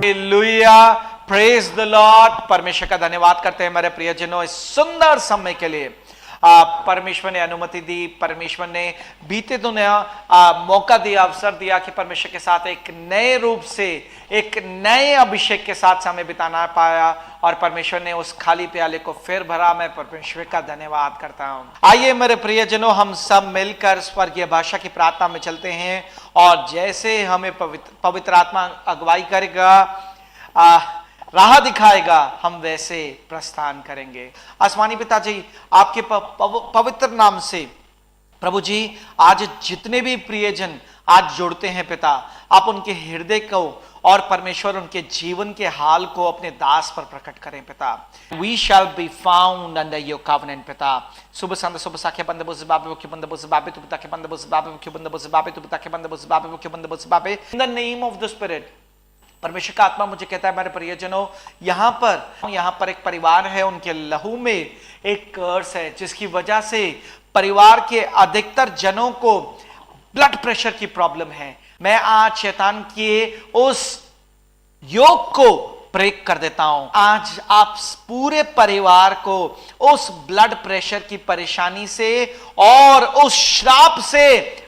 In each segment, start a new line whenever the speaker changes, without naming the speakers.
Hallelujah, praise the Lord. परमेश्वर का धन्यवाद करते हैं मेरे प्रियजनों इस सुंदर समय के लिए। परमेश्वर ने अनुमति दी, परमेश्वर ने बीते दिनों मौका दिया, अवसर दिया कि परमेश्वर के साथ एक नए रूप से, एक नए अभिषेक के साथ समय बिताना पाया और परमेश्वर ने उस खाली प्याले को फिर भरा। मैं परमेश्वर का धन्यवाद करता हूं। आइए मेरे प्रियजनों, हम सब मिलकर स्वर्गीय भाषा की प्रार्थना में चलते हैं और जैसे हमें पवित्र आत्मा अगुवाई करेगा, राह दिखाएगा, हम वैसे प्रस्थान करेंगे। आसमानी पिताजी, आपके पवित्र नाम से प्रभु जी, आज जितने भी प्रियजन आज जुड़ते हैं पिता, आप उनके हृदय को और परमेश्वर उनके जीवन के हाल को अपने दास पर प्रकट करें पिता। We shall be found under your covenant पिता। सुबह संध्या सुबह साखे बंद बुझ बाबे मुख्य बंद बुझ बाबे तू पिता के बंद बुझ बाबे मुख्य बंद बुझ बाबे तू पिता के बंद बुझ बाबे मुख्य बंद बुझ बाबे। In the name of the Spirit, परमेश्वर का आत्मा मुझे कहता है मेरे प्रियजनों, यहाँ पर एक परिवार है, उनके लहू में एक कर्स है जिसकी वजह से परिवार के अधिकतर जनों को ब्लड प्रेशर की प्रॉब्लम है। मैं आज शैतान के उस योग को ब्रेक कर देता हूं। आज आप पूरे परिवार को उस ब्लड प्रेशर की परेशानी से और उस श्राप से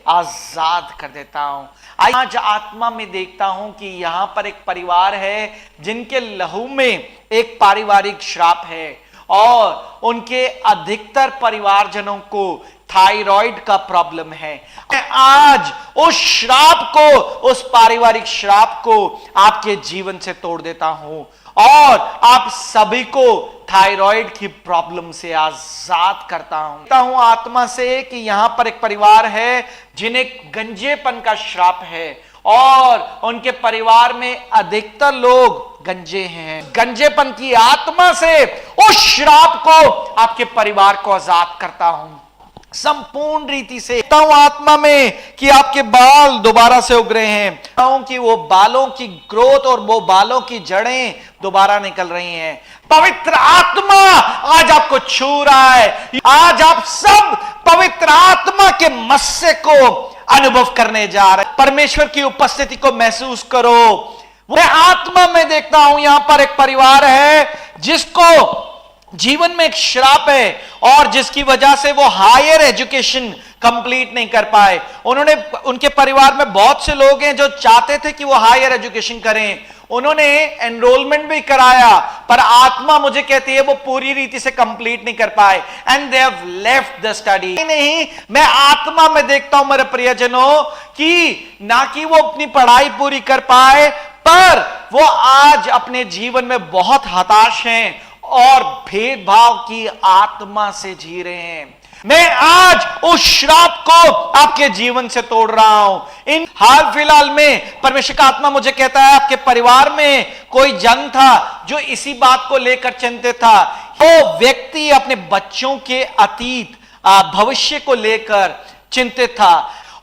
आजाद कर देता हूं। आज आत्मा में देखता हूं कि यहां पर एक परिवार है जिनके लहू में एक पारिवारिक श्राप है और उनके अधिकतर परिवारजनों को थायराइड का प्रॉब्लम है। मैं आज उस श्राप को, उस पारिवारिक श्राप को आपके जीवन से तोड़ देता हूं और आप सभी को थायराइड की प्रॉब्लम से आजाद करता हूं आत्मा से कि यहां पर एक परिवार है जिन्हें गंजेपन का श्राप है और उनके परिवार में अधिकतर लोग गंजे हैं। गंजेपन की आत्मा से उस श्राप को आपके परिवार को आजाद करता हूं संपूर्ण रीति से। आत्मा में कि आपके बाल दोबारा से उग रहे हैं, कि वो बालों की ग्रोथ और वो बालों की जड़ें दोबारा निकल रही हैं। पवित्र आत्मा आज आपको छू रहा है। आज आप सब पवित्र आत्मा के मस्से को अनुभव करने जा रहे हैं। परमेश्वर की उपस्थिति को महसूस करो। मैं आत्मा में देखता हूं यहां पर एक परिवार है जिसको जीवन में एक श्राप है और जिसकी वजह से वो हायर एजुकेशन कंप्लीट नहीं कर पाए। उनके परिवार में बहुत से लोग हैं जो चाहते थे कि वो हायर एजुकेशन करें, उन्होंने एनरोलमेंट भी कराया, पर आत्मा मुझे कहती है वो पूरी रीति से कंप्लीट नहीं कर पाए and they have left the study. नहीं, मैं आत्मा में देखता हूं मेरे प्रियजनों कि ना कि वो अपनी पढ़ाई पूरी कर पाए, पर वो आज अपने जीवन में बहुत हताश हैं और भेदभाव की आत्मा से जी रहे हैं। मैं आज उस श्राप को आपके जीवन से तोड़ रहा हूं। इन हाल फिलहाल में परमेश्वर का आत्मा मुझे कहता है आपके परिवार में कोई जन था जो इसी बात को लेकर चिंतित था। वो व्यक्ति अपने बच्चों के अतीत भविष्य को लेकर चिंतित था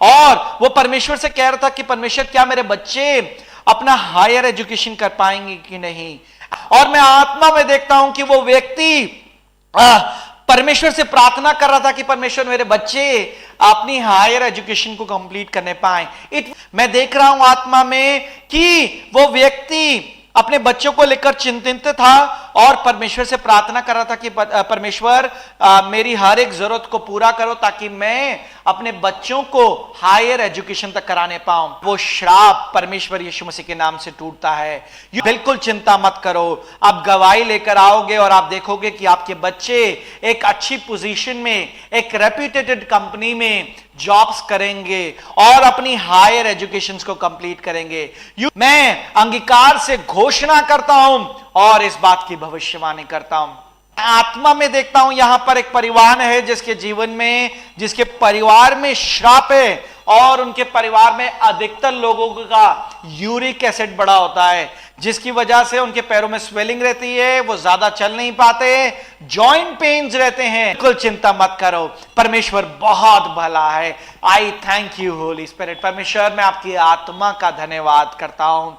और वो परमेश्वर से कह रहा था कि परमेश्वर, क्या मेरे बच्चे अपना हायर एजुकेशन कर पाएंगे कि नहीं। और मैं आत्मा में देखता हूं कि वो व्यक्ति परमेश्वर से प्रार्थना कर रहा था कि परमेश्वर मेरे बच्चे अपनी हायर एजुकेशन को कंप्लीट करने पाए। मैं देख रहा हूं आत्मा में कि वो व्यक्ति अपने बच्चों को लेकर चिंतित था और परमेश्वर से प्रार्थना कर रहा था कि परमेश्वर मेरी हर एक जरूरत को पूरा करो ताकि मैं अपने बच्चों को हायर एजुकेशन तक कराने पाऊं। वो श्राप परमेश्वर यीशु मसीह के नाम से टूटता है। बिल्कुल चिंता मत करो, आप गवाही लेकर आओगे और आप देखोगे कि आपके बच्चे एक अच्छी पोजीशन में, एक रेप्यूटेड कंपनी में जॉब्स करेंगे और अपनी हायर एजुकेशन को कंप्लीट करेंगे। मैं अंगीकार से घोषणा करता हूं और इस बात की भविष्यवाणी करता हूं। आत्मा में देखता हूं यहां पर एक परिवार है जिसके जीवन में, जिसके परिवार में श्राप है और उनके परिवार में अधिकतर लोगों का यूरिक एसिड बड़ा होता है जिसकी वजह से उनके पैरों में स्वेलिंग रहती है, वो ज्यादा चल नहीं पाते, जॉइंट पेन्स रहते हैं। बिल्कुल चिंता मत करो, परमेश्वर बहुत भला है। आई थैंक यू होली स्पिरिट। परमेश्वर, मैं आपकी आत्मा का धन्यवाद करता हूं।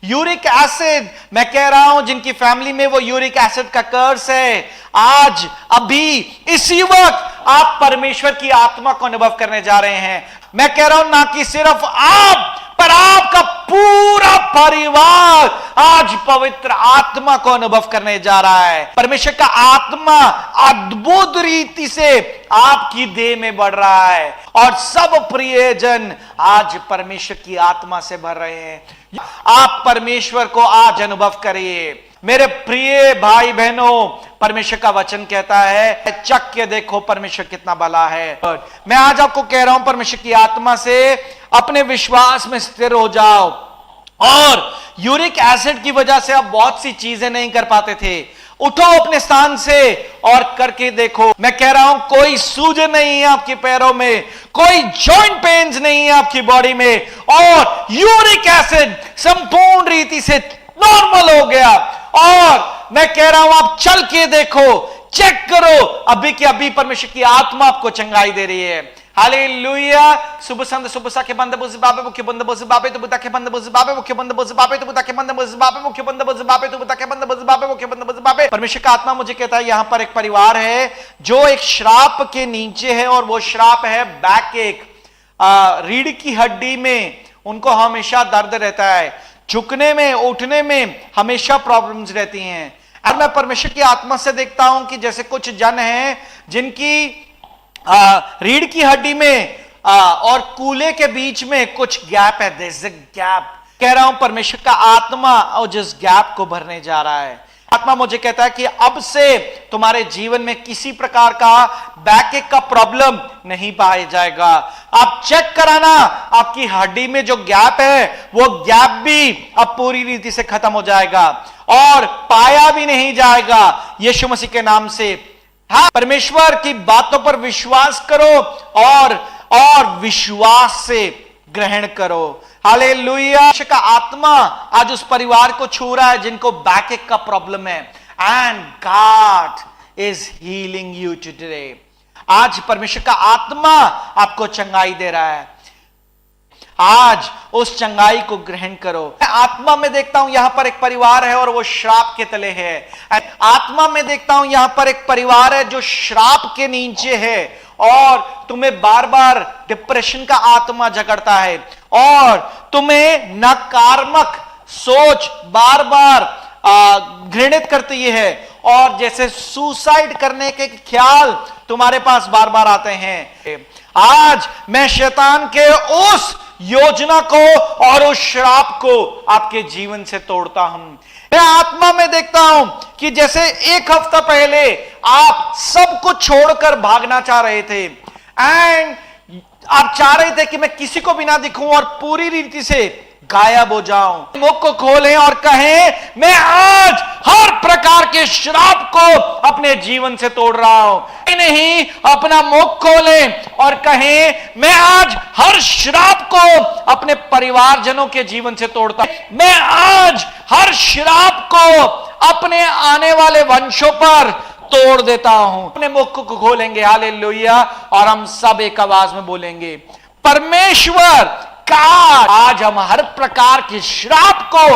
यूरिक एसिड, मैं कह रहा हूं जिनकी फैमिली में वो यूरिक एसिड का कर्स है, आज अभी इसी वक्त आप परमेश्वर की आत्मा को अनुभव करने जा रहे हैं। मैं कह रहा हूं ना कि सिर्फ आप परिवार आज पवित्र आत्मा को अनुभव करने जा रहा है। परमेश्वर का आत्मा अद्भुत रीति से आपकी देह में बढ़ रहा है और सब प्रियजन आज परमेश्वर की आत्मा से भर रहे हैं। आप परमेश्वर को आज अनुभव करिए। मेरे प्रिय भाई बहनों, परमेश्वर का वचन कहता है, चख के देखो परमेश्वर कितना भला है। मैं आज आपको कह रहा हूं, परमेश्वर की आत्मा से अपने विश्वास में स्थिर हो जाओ। और यूरिक एसिड की वजह से आप बहुत सी चीजें नहीं कर पाते थे, उठो अपने स्थान से और करके देखो। मैं कह रहा हूं, कोई सूजन नहीं है आपके पैरों में, कोई जॉइंट पेन्स नहीं है आपकी बॉडी में, और यूरिक एसिड संपूर्ण रीति से नॉर्मल हो गया। और मैं कह रहा हूं, आप चल के देखो, चेक करो, अभी की अभी परमेश्वर की आत्मा आपको चंगाई दे रही है। हालेलुया। सुबह संद सुबह सा के बंद बुझ बाबे मुख्य बंद बुझ बाबे तो बुता के बंद बुझ बाबे मुख्य बंद बुझ बाबे तो बुता के बंद बुझ बाबे मुख्य बंद बुझ बाबे तो बुता के बंद बुझ बाबे मुख्य बंद बुझ बाबे। परमेश्वर का आत्मा मुझे कहता है, यहां पर एक परिवार है जो एक श्राप के नीचे है, और वो श्राप है बैक एक। रीढ़ की हड्डी में उनको हमेशा दर्द रहता है, झुकने में उठने में हमेशा प्रॉब्लम्स रहती हैं। और मैं परमेश्वर की आत्मा से देखता हूं कि जैसे कुछ जन हैं जिनकी रीढ़ की हड्डी में और कूले के बीच में कुछ गैप है, देयर इज अ गैप। कह रहा हूं, परमेश्वर का आत्मा और जिस गैप को भरने जा रहा है। आत्मा मुझे कहता है कि अब से तुम्हारे जीवन में किसी प्रकार का बैकएक का प्रॉब्लम नहीं पाया जाएगा। आप चेक कराना, आपकी हड्डी में जो गैप है वो गैप भी अब पूरी रीति से खत्म हो जाएगा और पाया भी नहीं जाएगा यीशु मसीह के नाम से। हाँ, परमेश्वर की बातों पर विश्वास करो और विश्वास से ग्रहण करो। हालेलुया। का आत्मा आज उस परिवार को छू रहा है जिनको बैकएक का प्रॉब्लम है, and God is healing you today. आज परमेश्वर का आत्मा आपको चंगाई दे रहा है। आज उस चंगाई को ग्रहण करो। आत्मा में देखता हूं यहां पर एक परिवार है और वो श्राप के तले है। आत्मा में देखता हूं यहां पर एक परिवार है जो श्राप के नीचे है और तुम्हें बार बार डिप्रेशन का आत्मा जकड़ता है और तुम्हें नकारात्मक सोच बार बार घृणित करती है और जैसे सुसाइड करने के ख्याल तुम्हारे पास बार बार आते हैं। आज मैं शैतान के उस योजना को और उस श्राप को आपके जीवन से तोड़ता हूं। मैं आत्मा में देखता हूं कि जैसे एक हफ्ता पहले आप सब कुछ छोड़कर भागना चाह रहे थे, एंड आप चाह रहे थे कि मैं किसी को भी ना दिखूं और पूरी रीति से गायब हो जाऊं। मुख को खोलें और कहें, मैं आज हर प्रकार के श्राप को अपने जीवन से तोड़ रहा हूं। नहीं, अपना मुख खोलें और कहें, मैं आज हर श्राप को अपने परिवारजनों के जीवन से तोड़ता हूं। मैं आज हर श्राप को अपने आने वाले वंशों पर तोड़ देता हूं। अपने मुख को खोलेंगे, हालेलुया, और हम सब एक आवाज में बोलेंगे, परमेश्वर का आज हम हर प्रकार के श्राप को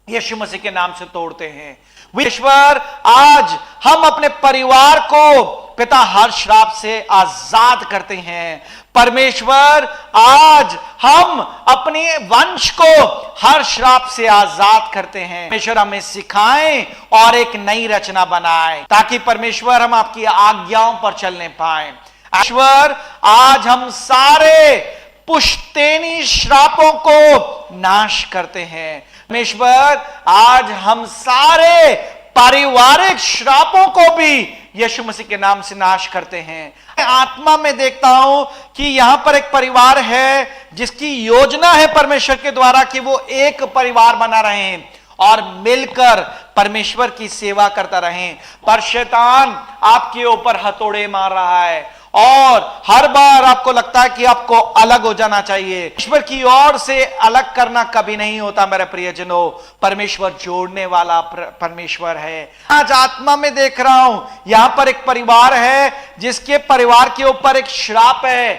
यीशु मसीह के नाम से तोड़ते हैं। ईश्वर, आज हम अपने परिवार को पिता हर श्राप से आजाद करते हैं। परमेश्वर, आज हम अपने वंश को हर श्राप से आजाद करते हैं। परमेश्वर, हमें सिखाएं और एक नई रचना बनाएं ताकि परमेश्वर हम आपकी आज्ञाओं पर चलने पाएं। ईश्वर, आज हम सारे पुश्तैनी श्रापों को नाश करते हैं। परमेश्वर, आज हम सारे पारिवारिक श्रापों को भी यीशु मसीह के नाम से नाश करते हैं। आत्मा में देखता हूं कि यहां पर एक परिवार है जिसकी योजना है परमेश्वर के द्वारा कि वो एक परिवार बना रहे हैं और मिलकर परमेश्वर की सेवा करता रहें, पर शैतान आपके ऊपर हथौड़े मार रहा है और हर बार आपको लगता है कि आपको अलग हो जाना चाहिए। ईश्वर की ओर से अलग करना कभी नहीं होता मेरे प्रियजनों। परमेश्वर जोड़ने वाला परमेश्वर है। आज आत्मा में देख रहा हूं यहां पर एक परिवार है जिसके परिवार के ऊपर एक श्राप है,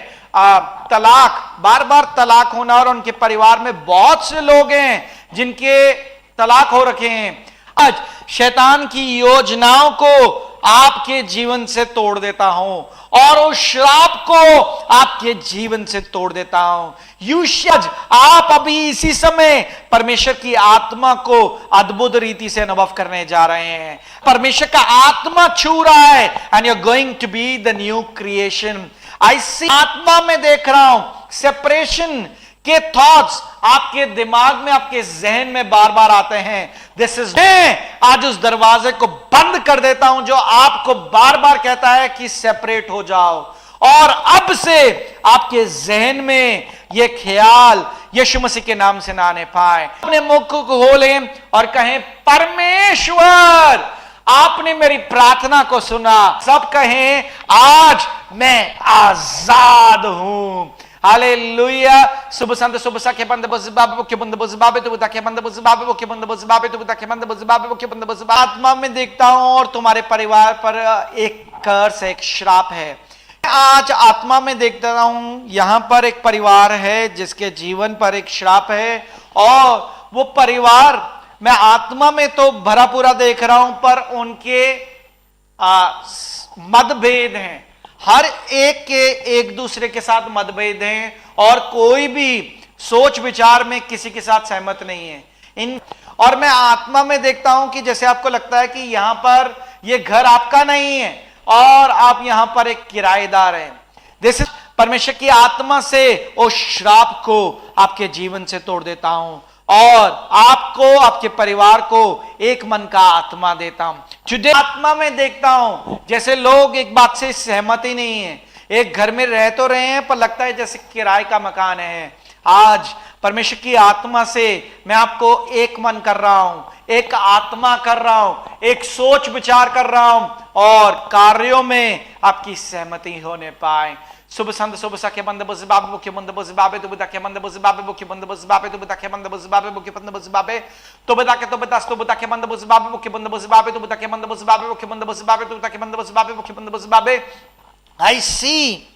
तलाक, बार बार तलाक होना, और उनके परिवार में बहुत से लोग हैं जिनके तलाक हो रखे हैं। आज शैतान की योजनाओं को आपके जीवन से तोड़ देता हूं और उस श्राप को आपके जीवन से तोड़ देता हूं। यूशज, आप अभी इसी समय परमेश्वर की आत्मा को अद्भुत रीति से अनुभव करने जा रहे हैं। परमेश्वर का आत्मा छू रहा है and you are going to be the new creation. I see, आत्मा में देख रहा हूं सेपरेशन के थॉट्स आपके दिमाग में, आपके जहन में बार बार आते हैं। दिस इज, मैं आज उस दरवाजे को बंद कर देता हूं जो आपको बार बार कहता है कि सेपरेट हो जाओ, और अब से आपके जहन में ये ख्याल यीशु मसीह के नाम से ना आने पाए। अपने मुख को खोलें और कहें, परमेश्वर आपने मेरी प्रार्थना को सुना। सब कहें, आज मैं आजाद हूं। हालेलुया। सुबह संत सुबह सा के बंद बस बाबे के बंद बस बाबे तो बता के बंद बस बाबे के बंद बस बाबे तो बता के बंद बस बाबे के बंद बस। आत्मा में देखता हूं और तुम्हारे परिवार पर एक कर्स है, एक श्राप है। आज आत्मा में देखता हूं यहां पर एक परिवार है जिसके जीवन पर एक श्राप है, और वो परिवार मैं आत्मा में तो भरा पूरा देख रहा हूं, पर उनके मतभेद हैं। हर एक के एक दूसरे के साथ मतभेद हैं और कोई भी सोच विचार में किसी के साथ सहमत नहीं है। और मैं आत्मा में देखता हूं कि जैसे आपको लगता है कि यहां पर ये घर आपका नहीं है और आप यहां पर एक किराएदार हैं। दिस इज, परमेश्वर की आत्मा से उस श्राप को आपके जीवन से तोड़ देता हूं और आपको, आपके परिवार को एक मन का आत्मा देता हूं। जुदे आत्मा में देखता हूं जैसे लोग एक बात से सहमत ही नहीं है, एक घर में रह तो रहे हैं पर लगता है जैसे किराए का मकान है। आज परमेश्वर की आत्मा से मैं आपको एक मन कर रहा हूं, एक आत्मा कर रहा हूं, एक सोच विचार कर रहा हूं और कार्यों में आपकी सहमति होने पाए। सुबह संत सुबह सा के बंद बस बाबे बुके बंद बस बाबे तो बता के बंद बस बाबे बुके बंद बस बाबे तो बता के बंद बस बाबे बुके बंद बस बाबे तो बता के बंद बस बाबे बुके बंद बस बाबे तो बता के बंद बस बाबे बुके बंद बस बाबे तो बता के बंद बस बाबे बुके बंद बस बाबे। आई सी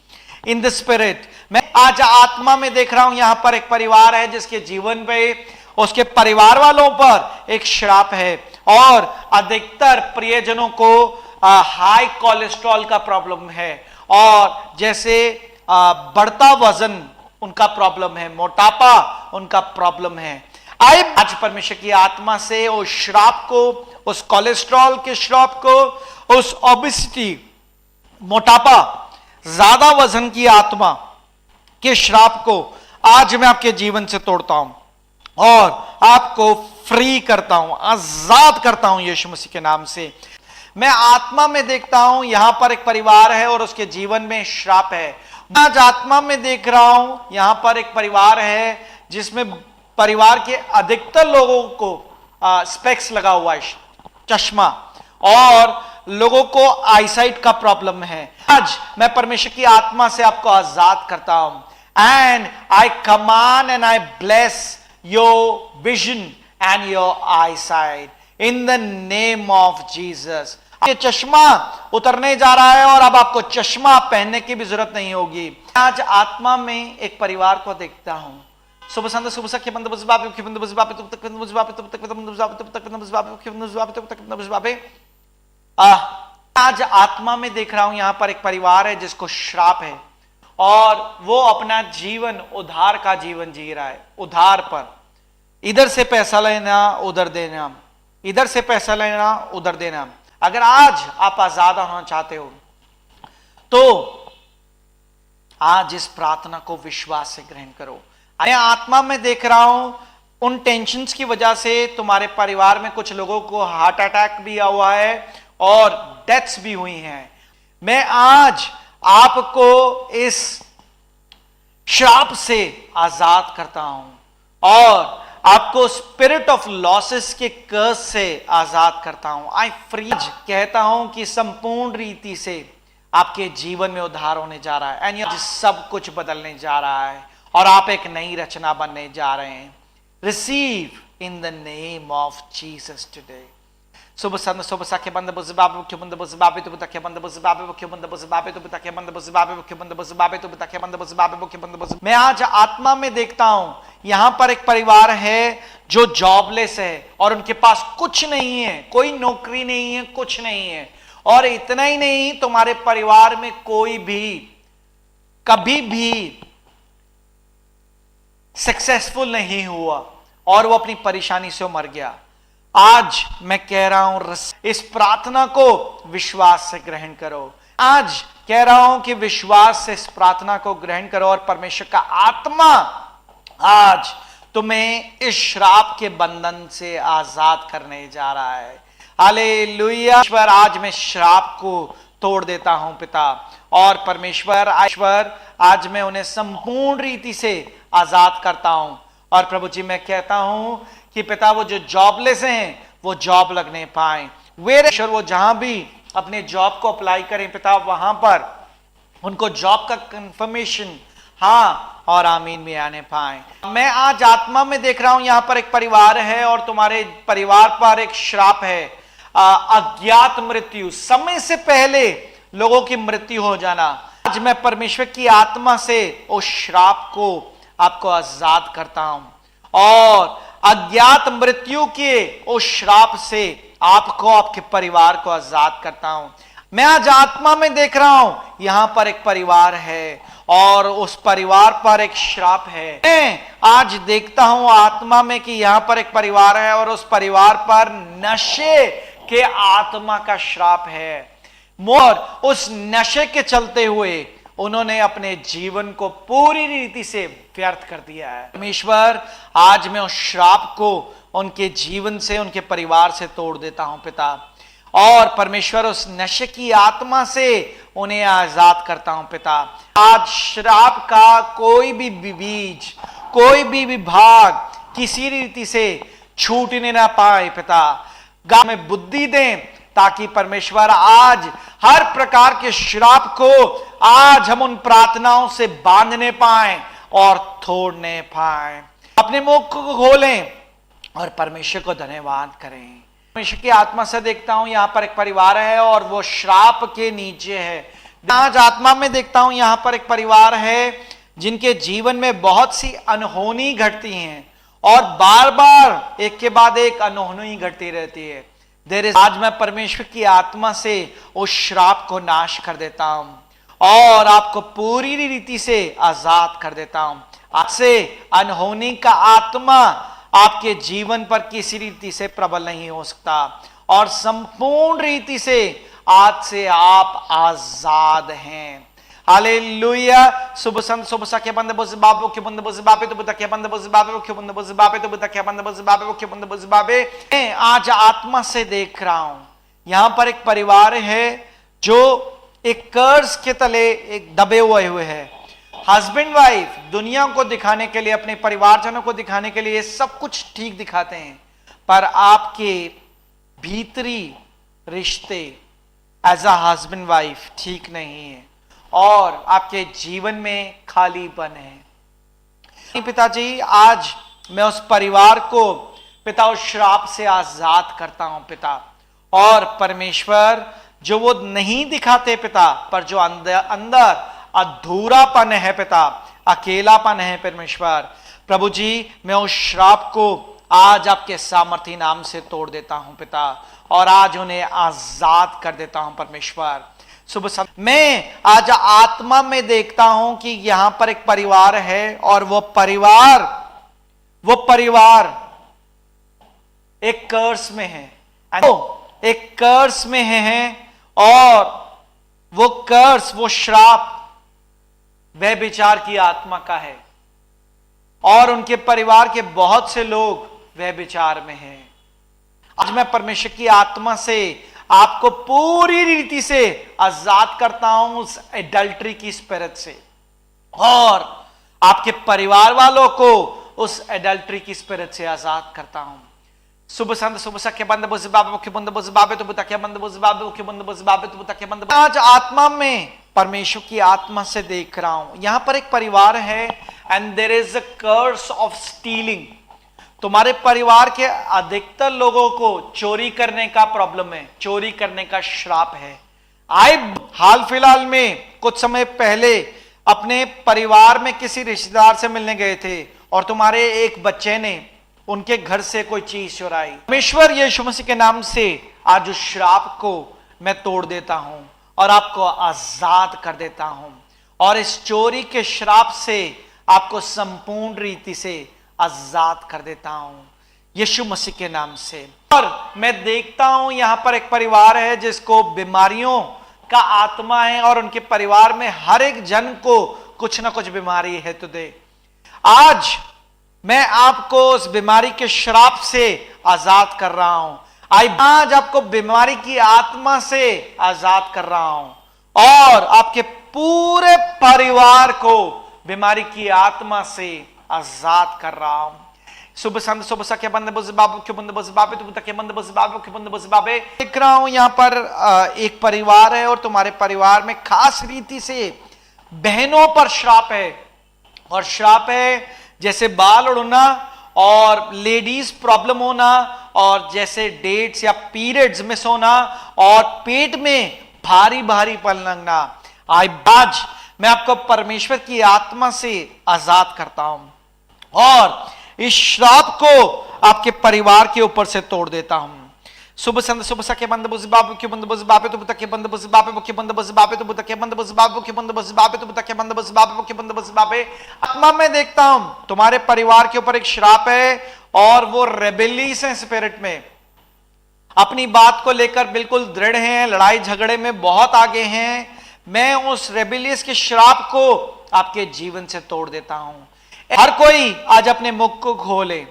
इन द स्पिरिट, मैं आज आत्मा में देख रहा हूं यहां पर एक परिवार है जिसके जीवन पे, उसके परिवार वालों पर एक श्राप है और अधिकतर प्रियजनों को हाई कोलेस्ट्रॉल का प्रॉब्लम है और जैसे बढ़ता वजन उनका प्रॉब्लम है, मोटापा उनका प्रॉब्लम है। आज परमेश्वर की आत्मा से उस श्राप को, उस कोलेस्ट्रॉल के श्राप को, उस ओबेसिटी, मोटापा, ज्यादा वजन की आत्मा के श्राप को आज मैं आपके जीवन से तोड़ता हूं और आपको फ्री करता हूं, आजाद करता हूं यीशु मसीह के नाम से। मैं आत्मा में देखता हूं यहां पर एक परिवार है और उसके जीवन में श्राप है। आज आत्मा में देख रहा हूं यहां पर एक परिवार है जिसमें परिवार के अधिकतर लोगों को स्पेक्स लगा हुआ है, चश्मा, और लोगों को आईसाइट का प्रॉब्लम है। आज मैं परमेश्वर की आत्मा से आपको आजाद करता हूं and I command and I bless your vision and your eyesight in the name of Jesus. ये चश्मा उतरने जा रहा है और अब आपको चश्मा पहनने की भी जरूरत नहीं होगी। आज आत्मा में एक परिवार को देखता हूं, सुबह संत सुबह के बंद बस बाबे के बंद बस बाबे तो तक बंद बस बाबे तो तक बंद बस बाबे तो तक बंद बस बाबे के बंद बस बाबे तो तक बंद बस बाबे। आज आत्मा में देख रहा हूं यहां पर एक परिवार है जिसको श्राप है और वो अपना जीवन उधार का जीवन जी रहा है, उधार पर, इधर से पैसा लेना उधर देना, इधर से पैसा लेना उधर देना। अगर आज आप आजाद होना चाहते हो तो आज इस प्रार्थना को विश्वास से ग्रहण करो। मैं आत्मा में देख रहा हूं उन टेंशन्स की वजह से तुम्हारे परिवार में कुछ लोगों को हार्ट अटैक भी हुआ है और डेथ्स भी हुई हैं। मैं आज आपको इस श्राप से आजाद करता हूं और आपको स्पिरिट ऑफ लॉसेस के कर्स से आजाद करता हूं। आई फ्री कहता हूं कि संपूर्ण रीति से आपके जीवन में उद्धार होने जा रहा है एंड सब कुछ बदलने जा रहा है और आप एक नई रचना बनने जा रहे हैं। Receive in the name of Jesus today. सुबह संत सुबह साके बंद बस बाबे के बंद बस बाबे तो बता के बंद बस बाबे के बंद बस बाबे तो बता के बंद बस बाबे के बंद बस बाबे तो बता के बंद बस बाबे के बंद बस। मैं आज आत्मा में देखता हूं यहां पर एक परिवार है जो जॉबलेस है और उनके पास कुछ नहीं है, कोई नौकरी नहीं है, कुछ नहीं है और इतना ही नहीं, तुम्हारे परिवार में कोई भी कभी भी सक्सेसफुल नहीं हुआ और वो अपनी परेशानी से मर गया। आज मैं कह रहा हूं, इस प्रार्थना को विश्वास से ग्रहण करो। आज कह रहा हूं कि विश्वास से इस प्रार्थना को ग्रहण करो और परमेश्वर का आत्मा आज तुम्हें इस श्राप के बंधन से आजाद करने जा रहा है। हालेलुया। ईश्वर, आज मैं श्राप को तोड़ देता हूं पिता, और परमेश्वर आज मैं उन्हें संपूर्ण रीति से आजाद करता हूं। और प्रभु जी, मैं कहता हूं कि पिता, वो जो जॉबलेस हैं वो जॉब लगने पाए। वे वो जहां भी अपने जॉब को अप्लाई करें पिता, वहां पर उनको जॉब का कंफर्मेशन हाँ और आमीन में आने पाए। मैं आज आत्मा में देख रहा हूं, यहां पर एक परिवार है और तुम्हारे परिवार पर एक श्राप है, अज्ञात मृत्यु, समय से पहले लोगों की मृत्यु हो जाना। आज मैं परमेश्वर की आत्मा से उस श्राप को आपको आजाद करता हूं और अज्ञात मृत्यु के उस श्राप से आपको, आपके परिवार को आजाद करता हूं। मैं आज आत्मा में देख रहा हूं, यहां पर एक परिवार है और उस परिवार पर एक श्राप है। मैं आज देखता हूं आत्मा में कि यहां पर एक परिवार है और उस परिवार पर नशे के आत्मा का श्राप है। और उस नशे के चलते हुए उन्होंने अपने जीवन को पूरी रीति से व्यर्थ कर दिया है। परमेश्वर, आज मैं उस श्राप को उनके जीवन से, उनके परिवार से तोड़ देता हूं पिता, और परमेश्वर उस नशे की आत्मा से उन्हें आजाद करता हूं पिता। आज श्राप का कोई भी बीज, कोई भी विभाग किसी रीति से छूटने ना पाए पिता। गांव में बुद्धि दें ताकि परमेश्वर आज हर प्रकार के श्राप को आज हम उन प्रार्थनाओं से बांधने पाए और तोड़ने पाए। अपने मुख को खोलें और परमेश्वर को धन्यवाद करें। परमेश्वर की आत्मा से देखता हूं, यहां पर एक परिवार है और वो श्राप के नीचे है। आज आत्मा में देखता हूं, यहां पर एक परिवार है जिनके जीवन में बहुत सी अनहोनी घटती हैं और बार बार एक के बाद एक अनहोनी घटती रहती है। आज मैं परमेश्वर की आत्मा से उस श्राप को नाश कर देता हूं और आपको पूरी रीति से आजाद कर देता हूं। आपसे अनहोनी का आत्मा आपके जीवन पर किसी रीति से प्रबल नहीं हो सकता और संपूर्ण रीति से आज से आप आजाद हैं। हालेलुया। शुभ संत शुभ सखे बंद बुझ बाबू के बंद बुझ बाबे तो बुता के बंद बुझ बाबे के बंद बुझ बाबे तो बुता के बंद बुझ बाबे के बंद बुझ बाबे। मैं आज आत्मा से देख रहा हूं, यहां पर एक परिवार है जो एक कर्ज के तले एक दबे हुए हैं। हस्बैंड वाइफ दुनिया को दिखाने के लिए, अपने परिवारजनों को दिखाने के लिए सब कुछ ठीक दिखाते हैं, पर आपके भीतरी रिश्ते एज अ हस्बैंड वाइफ ठीक नहीं है और आपके जीवन में खालीपन है। पिताजी, आज मैं उस परिवार को पिता उस श्राप से आजाद करता हूं पिता, और परमेश्वर जो वो नहीं दिखाते पिता, पर जो अंदर अधूरापन है पिता, अकेलापन है परमेश्वर, प्रभु जी, मैं उस श्राप को आज आपके सामर्थी नाम से तोड़ देता हूं पिता और आज उन्हें आजाद कर देता हूं परमेश्वर। सुबह मैं आज आत्मा में देखता हूं कि यहां पर एक परिवार है और वो परिवार एक कर्स में है, एक कर्स में है और वो कर्स, वो श्राप वह विचार की आत्मा का है और उनके परिवार के बहुत से लोग वह विचार में हैं। आज मैं परमेश्वर की आत्मा से आपको पूरी रीति से आजाद करता हूं उस एडल्ट्री की स्पिरिट से और आपके परिवार वालों को उस एडल्ट्री की स्पिरिट से आजाद करता हूं। सुबह संत सुबह सखे बंद बुझ बाबे मुख्य बंद बुझ बाबे तो बुता के बंद बुझ बाबे मुख्य बंद बुझ बाबे तो बुता के बंद। आज आत्मा में परमेश्वर की आत्मा से देख रहा हूं, यहां पर एक परिवार है and there is a curse of stealing. तुम्हारे परिवार के अधिकतर लोगों को चोरी करने का प्रॉब्लम है, चोरी करने का श्राप है। हाल फिलहाल में कुछ समय पहले अपने परिवार में किसी रिश्तेदार से मिलने गए थे और तुम्हारे एक बच्चे ने उनके घर से कोई चीज चुराई। परमेश्वर यीशु मसीह के नाम से आज उस श्राप को मैं तोड़ देता हूं और आपको आजाद कर देता हूं, और इस चोरी के श्राप से आपको संपूर्ण रीति से आजाद कर देता हूं यीशु मसीह के नाम से। और मैं देखता हूं यहां पर एक परिवार है जिसको बीमारियों का आत्मा है, और उनके परिवार में हर एक जन को कुछ ना कुछ बीमारी है। टुडे, आज मैं आपको उस बीमारी के श्राप से आजाद कर रहा हूं। आज आपको बीमारी की आत्मा से आजाद कर रहा हूं, और आपके पूरे परिवार को बीमारी की आत्मा से आजाद कर रहा हूं। शुभ संत शुभ सके बंद बस बाबू के बंद बस बाबे तुम तक बंद बस बाबू के बंद बस बाबे। देख रहा हूं यहां पर एक परिवार है, और तुम्हारे परिवार में खास रीति से बहनों पर श्राप है, और श्राप है जैसे बाल उड़ना और लेडीज प्रॉब्लम होना, और जैसे डेट्स या पीरियड्स मिस होना, और पेट में भारी भारी पन लगना। आज मैं आपको परमेश्वर की आत्मा से आजाद करता हूं, और इस श्राप को आपके परिवार के ऊपर से तोड़ देता हूं। शुभ संत शुभ सके बंद बस बाबू के बंद बस बाबे तुम तक बंद बस बाबे मुख्य बंद बस बाबे तुम तक बंद बस बाबू के बंद बस बाबे तुम तक बंद बस बाबे मुख्य बंद बस बाबे। आत्मा में देखता हूं तुम्हारे परिवार के ऊपर एक श्राप है, और वो रेबेलियस है स्पिरिट में, अपनी बात को लेकर बिल्कुल दृढ़ हैं, लड़ाई झगड़े में बहुत आगे हैं। मैं उस रेबेलियस के श्राप को आपके जीवन से तोड़ देता हूं। हर कोई आज अपने मुख को खोले,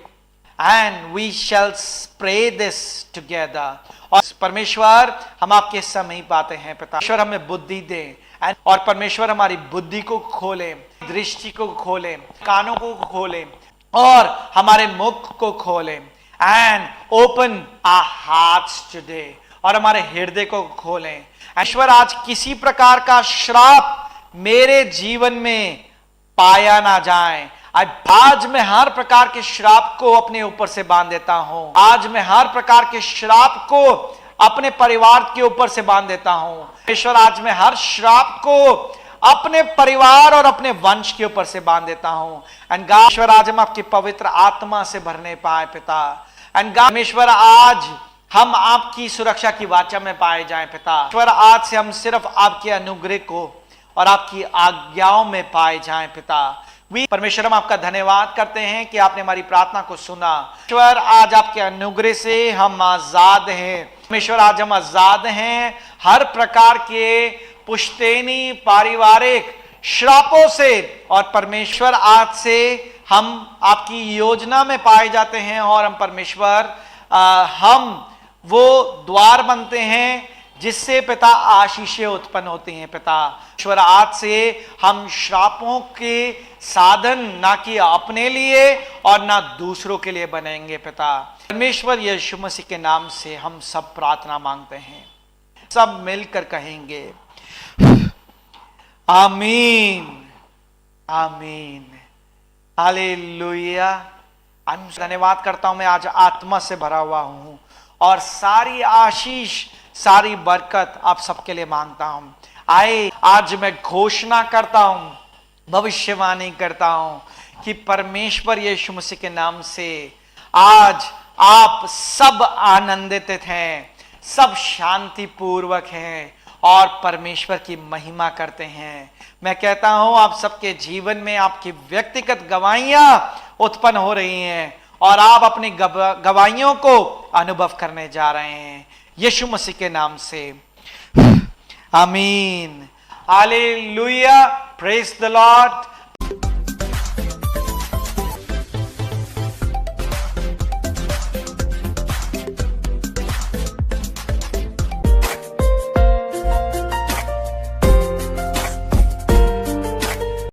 and we shall pray this together। और परमेश्वर, हम आपके समीप आते हैं पिता। परमेश्वर हमें बुद्धि दे, और परमेश्वर हमारी बुद्धि को खोले, दृष्टि को खोले, कानों को खोले, और हमारे मुख को खोले, and open our hearts today, और हमारे हृदय को खोलें। ईश्वर, आज किसी प्रकार का श्राप मेरे जीवन में पाया ना जाए। आज मैं हर प्रकार के श्राप को अपने ऊपर से बांध देता हूं। आज मैं हर प्रकार के श्राप को अपने परिवार के ऊपर से बांध देता हूं। ईश्वर, आज मैं हर श्राप को अपने परिवार और अपने वंश के ऊपर से बांध देता हूं। एंड गॉड, ईश्वर, आज हम आपकी पवित्र आत्मा से भरने पाए पिता। एंड गॉड, ईश्वर, आज हम आपकी सुरक्षा की वाचा में पाए जाएं पिता। ईश्वर, आज से हम सिर्फ आपके अनुग्रह को और आपकी आज्ञाओं में पाए जाएं पिता। परमेश्वर, हम आपका धन्यवाद करते हैं कि आपने हमारी प्रार्थना को सुना। ईश्वर, आज आपके अनुग्रह से हम आजाद हैं। परमेश्वर, आज हम आजाद हैं हर प्रकार के पुश्तैनी पारिवारिक श्रापों से, और परमेश्वर, आज से हम आपकी योजना में पाए जाते हैं, और हम परमेश्वर, हम वो द्वार बनते हैं जिससे पिता आशीषें उत्पन्न होती हैं पिता। ईश्वर, आज से हम श्रापों के साधन ना कि अपने लिए और ना दूसरों के लिए बनेंगे पिता। परमेश्वर, यीशु मसीह के नाम से हम सब प्रार्थना मांगते हैं, सब मिलकर कहेंगे आमीन, आमीन, हालेलुया। धन्यवाद करता हूं, मैं आज आत्मा से भरा हुआ हूं, और सारी आशीष, सारी बरकत आप सबके लिए मांगता हूं। आए, आज मैं घोषणा करता हूं, भविष्यवाणी करता हूं कि परमेश्वर यीशु मसीह के नाम से आज आप सब आनंदित हैं, सब शांति पूर्वक हैं, और परमेश्वर की महिमा करते हैं। मैं कहता हूं, आप सबके जीवन में आपकी व्यक्तिगत गवाहियां उत्पन्न हो रही हैं, और आप अपनी गवाहियों को अनुभव करने जा रहे हैं यीशु मसीह के नाम से। आमीन, हालेलुया, प्रेज द लॉर्ड।